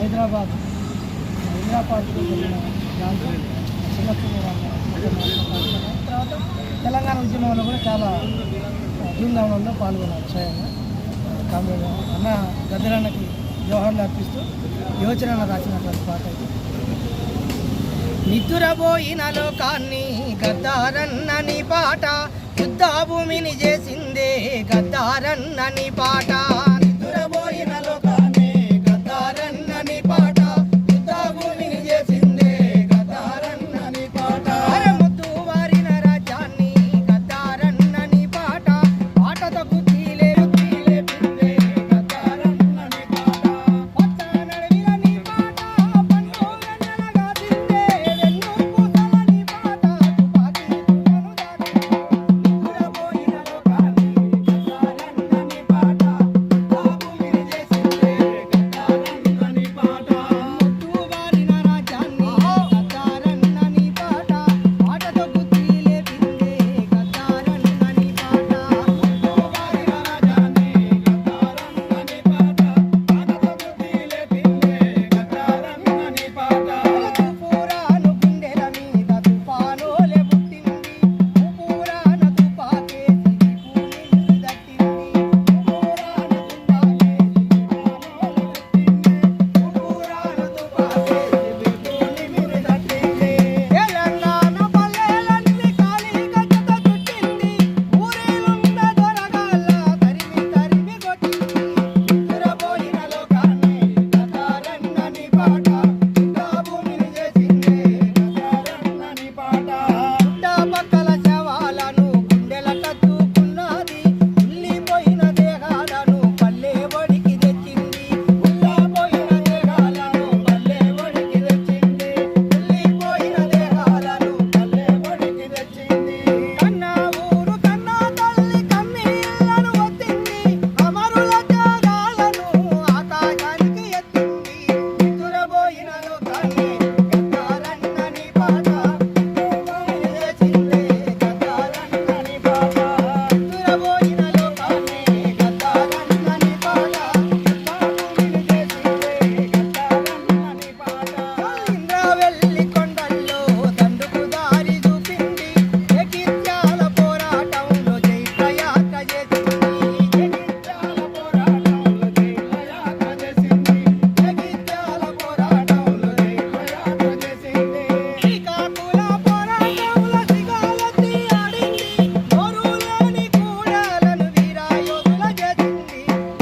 హైదరాబాద్ ఇందిరా పార్టీలో జరిగిన దాంట్లో తర్వాత తెలంగాణ ఉద్యమంలో కూడా చాలా ధూమ్ధాంలో పాల్గొన్నారు. స్వయంగా కామ్రేడ్ అన్న గద్దరన్నకి జోహార్లు అర్పిస్తూ యోచన రాసినటువంటి పాట అయితే నిద్దురబోయిన లోకాన్ని గద్దారన్నని పాట యుద్ధ భూమిని చేసిందే గద్దారన్నని పాట నిద్దురబోయిన లోకాన్ని గద్దారన్నని పాట యుద్ధ భూమిని చేసిందే గద్దారన్నని పాట ముద్దు వారిన రాజ్యాన్ని గద్దారన్నని పాట పాటతో గుర్తిలే పిందే గద్దారన్నని పాట పట్ట నడివిరని పాట పండు వెన్నెలగా తిందే వెన్ను పూసలని పాట తుపాకీ తుమ్మను దాటే నిద్దురబోయిన లోకాన్ని గద్దారన్నని పాట యుద్ధ భూమిని చేసిందే గద్దారన్నని పాట ముద్దు వారిన రాజ్యాన్ని గద్దారన్నని పాట పాటతో గుర్తిలే పిందే గద్దారన్నని పాట ముద్దు వారిన రాజ్యాన్ని గద్దారన్నని పాట పాటతో గుర్తిలే పిందే గద్దారన్నని పాట తుఫాను గుండెల మీద తుఫానోలే పుట్టింది తుఫాన తుపాకేసి పూనిల్లు దట్టింది తుఫాన తుపాకేసి పూనిల్లు దట్టింది తెలంగాణ పల్లెలన్నీ ఖాళీ గజ్జత చుట్టింది ఊరేలున్న దొరగాళ్ళ తరిమి తరిమి కొట్టింది నిద్రపోయిన లోకాన్ని గద్దారన్నని పాట యుద్ధ భూమిని చేసిందే గద్దారన్నని పాట చుట్టపక్కల శవాలను గుండెల కత్తుకున్నది ఉల్లిపోయిన దేహాలను పల్లె ఒడికి తెచ్చింది ఉల్లిపోయిన దేహాలను పల్లె ఒడికి తెచ్చింది ఉల్లిపోయిన దేహాలను పల్లె ఒడికి తెచ్చింది కన్న ఊరు కన్న తల్లి కమ్మి ఇళ్లను వత్తింది అమరుల త్యాగాలను ఆకాశానికి ఎత్తింది నిద్రపోయిన లోకాన్ని గద్దారన్నని పాట చేసిందే గద్దారన్నని పాట నిద్రపోయిన లోకాన్ని గద్దారన్నని పాట గద్దారన్నని పాట ఇంద్రవెల్లి కొండల్లో దండుకు దారి చూపింది జగిత్యాల పోరాటంలో జైత్రయాత్ర చేసింది జగిత్యాల పోరాటంలో జైత్రయాత్ర చేసింది జగిత్యాల పోరాటంలో జైత్రయాత్ర చేసింది శ్రీకాకుళ పోరాటంలో సిగాలెత్తి ఆడింది నోరు లేని కూడలను వీరాయోధుల చేసింది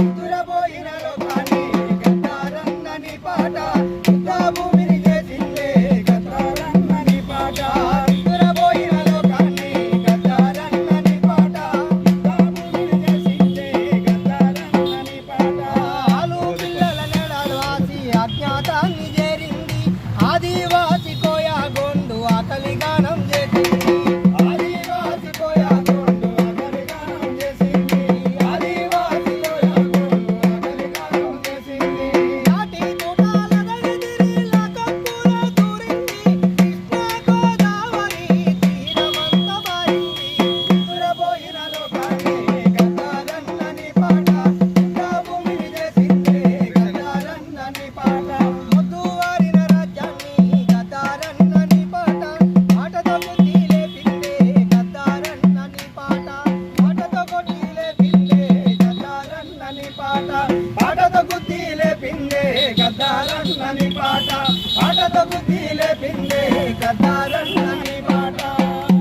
నిద్రపోయిన లోకాన్ని గద్దారన్నని పాట యుద్ధ భూమిని చేసిందే గద్దారన్నని పాట నిద్రపోయిన లోకాన్ని గద్దారన్నని పాట యుద్ధ భూమిని చేసిందే గద్దారన్నని పాట ఆలు పిల్లల నెడలు ఆసి అజ్ఞాతాన్ని చేరింది ఆదివాసి కోయాగొండు ఆకలి గానం చేసింది ఆదివాసి కోయాగొండు ఆకలి గానం చేసింది ఆదివాసి కోయాగొండు ఆకలి గానం చేసింది నాటి తోటల దరిదిరి లకప్పుల దూరింది కృష్ణా గోదావరి తీరమంత బారింది నిద్రపోయిన లోకాన్ని గద్దారన్నని పాట యుద్ధ భూమిని చేసిందే గద్దారన్నని పాట ముద్దు వారిన రాజ్యాన్ని గద్దారన్నని పాట పాటతో గుర్తిలే పిందే గద్దారన్నని పాట పాటతో గుర్తిలే పిందే గద్దారన్నని పాట పాటతో గుర్తిలే పిందే గద్దారన్నని పాట పాటతో గుర్తిలే పిందే గద్దారన్నని పాట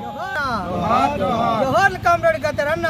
జోహార్ జోహార్ కామ్రేడ్ గద్దరన్న.